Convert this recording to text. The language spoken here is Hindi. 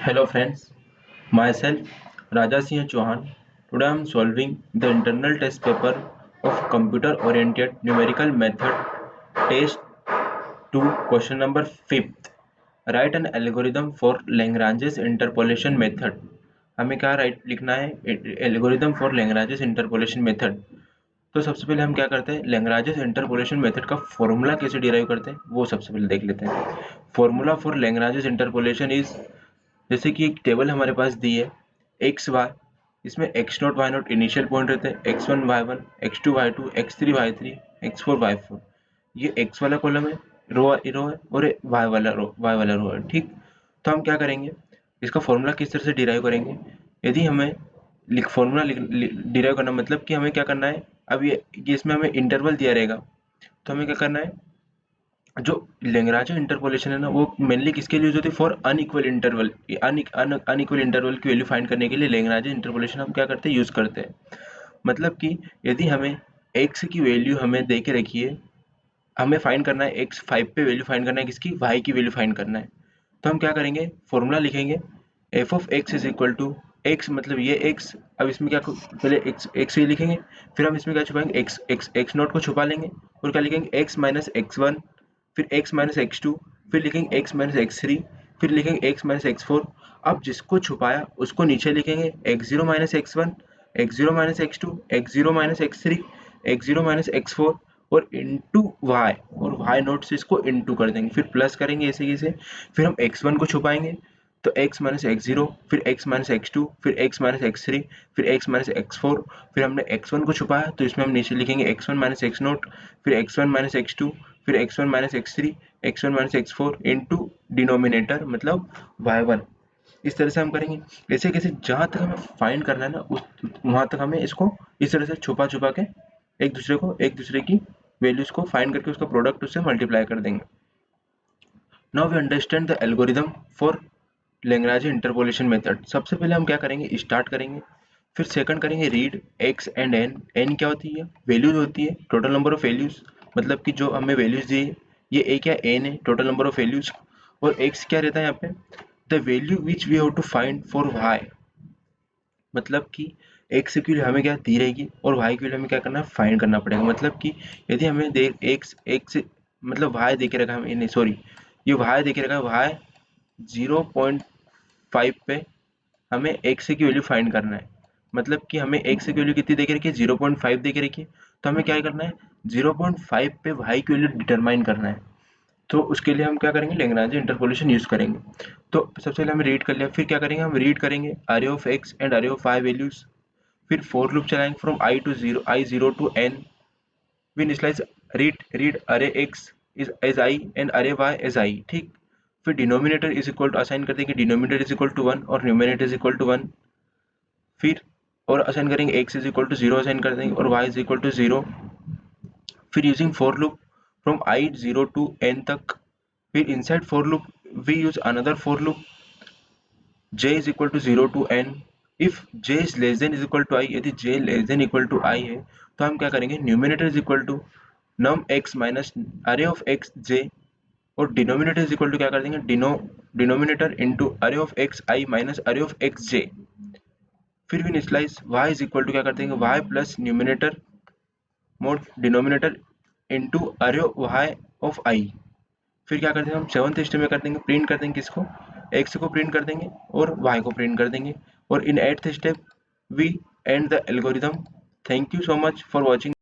Hello friends, myself Raja Singh Chauhan. Today I am solving the internal test paper of computer oriented numerical method test 2 question number 5th. Write an algorithm for Lagrange's interpolation method. हमें क्या राइट लिखना है algorithm for Lagrange's interpolation method. तो सबसे पहले हम क्या करते हैं लैग्रांजेस इंटरपोलेशन मेथड का फॉर्मूला कैसे डिराइव करते हैं वो सबसे पहले देख लेते हैं। Formula for Lagrange's interpolation is, जैसे कि एक टेबल हमारे पास दी है एक्स वाई, इसमें x naught y naught initial point रहते हैं, x one y one, x two y two, x three y three, x four Y four. ये एक्स वाला कॉलम है, रो है, और वाई वाला रो है। ठीक, तो हम क्या करेंगे इसका फॉर्मूला किस तरह से डिराइव करेंगे। यदि हमें फॉर्मूला डिराइव करना मतलब कि हमें क्या करना है, अब ये इसमें हमें इंटरवल दिया रहेगा, तो हमें क्या करना है, जो लैग्रांज इंटरपोलेशन है ना वो मेनली किसके लिए यूज होती है, for unequal interval. Unequal interval की वैल्यू फाइंड करने के लिए लैग्रांज इंटरपोलेशन हम क्या करते हैं, यूज करते हैं। मतलब कि यदि हमें x की वैल्यू हमें दे के रखी है, हमें फाइंड करना है x5 पे वैल्यू फाइंड करना है, किसकी, y की वैल्यू फाइंड करना है। तो हम क्या करेंगे, फॉर्मूला लिखेंगे f of x is equal to x, मतलब ये एक्स। अब इसमें क्या पहले एक्स ही लिखेंगे, फिर हम इसमें क्या छुपाएंगे, एक्स नॉट को छुपा लेंगे और क्या लिखेंगे, एक्स माइनस एक्स वन, फिर एक्स माइनस एक्स टू, फिर लिखेंगे एक्स माइनस एक्स थ्री, फिर लिखेंगे एक्स माइनस एक्स फोर। अब जिसको छुपाया उसको नीचे लिखेंगे, x zero minus x one, x zero minus x two, x zero minus x three, x zero minus x four, और इंटू वाई, और वाई नोट से इसको इंटू कर देंगे, फिर प्लस करेंगे ऐसे कैसे। फिर हम एक्स वन को छुपाएंगे, तो x माइनस एक्स जीरो, फिर x माइनस एक्स टू, फिर x माइनस एक्स थ्री, फिर x माइनस एक्स फोर। फिर हमने x1 को छुपाया तो इसमें हम नीचे लिखेंगे x1 माइनस एक्स नोट, फिर x1 माइनस एक्स टू, फिर x1 minus x three, x1 minus x four into denominator मतलब y1। इस तरह से हम करेंगे। ऐसे कैसे जहाँ तक हमें फाइंड करना है ना उस वहाँ तक हमें इसको इस तरह से छुपा छुपा के एक दूसरे की वैल्यूज को फाइंड करके उसका प्रोडक्ट उससे मल्टीप्लाई कर देंगे। Now we understand the algorithm for Lagrange interpolation method. सबसे पहले हम क्या करेंगे, स्टार्ट करेंगे, फिर सेकंड करेंगे read x and n. N क्या होती है, वैल्यूज होती है, टोटल नंबर ऑफ वैल्यूज, मतलब कि जो हमें वैल्यूज दी है ये ए क्या एन है, टोटल नंबर ऑफ वैल्यूज। और एक्स क्या रहता है यहाँ पे, the value which we have to find for y, मतलब कि एक्स की वैल्यू हमें क्या दी रहेगी और वाई की वैल्यू हमें क्या करना है, फाइंड करना पड़ेगा। मतलब कि यदि हमें दे एक्स एक्स मतलब वाई दे के रखा है, नहीं सॉरी, ये वाई दे के रखा है, वाई 0.5 पे हमें एक्स की वैल्यू फाइंड करना है। मतलब कि हमें एक्स की वैल्यू कितनी दे के रखी है, 0.5 दे के रखी है, तो हमें क्या करना है, 0.5 पे वाई की वैल्यू डिटरमाइन करना है। तो उसके लिए हम क्या करेंगे, लैग्रांज इंटरपोलेशन यूज करेंगे। तो सबसे पहले हमें रीड कर लिया, फिर क्या करेंगे, हम रीड करेंगे array of x and array of y values, फिर फोर लूप चलाएंगे from i zero to n. we initialize read array x is as I and array y as I। ठीक, फिर denominator is equal to assign कर देंगे, डिनोमिनेटर इज इक्वल टू 1 और न्यूमिनेटर इज इक्वल टू 1। फिर और असाइन करेंगे, x is equal to 0 assign कर देंगे और y इज इक्वल टू 0। फिर using for loop from i zero to n तक। फिर inside for loop we use another for loop j is equal to 0 to n। if j is less than is equal to I, यदि j less than equal to I है तो हम क्या करेंगे, numerator is equal to num x minus array of x j, और डिनोमिनेटर इज इक्वल टू क्या कर देंगे, denominator into array of x i minus array of x j. फिर भी initialize y is equal to क्या कर देंगे, y plus numerator mod denominator into array y of i। फिर क्या करते हैं, हम सेवंथ स्टेप में कर देंगे, प्रिंट कर देंगे किसको, x को प्रिंट कर देंगे और y को प्रिंट कर देंगे। और in eighth step we end the algorithm. Thank you so much for watching.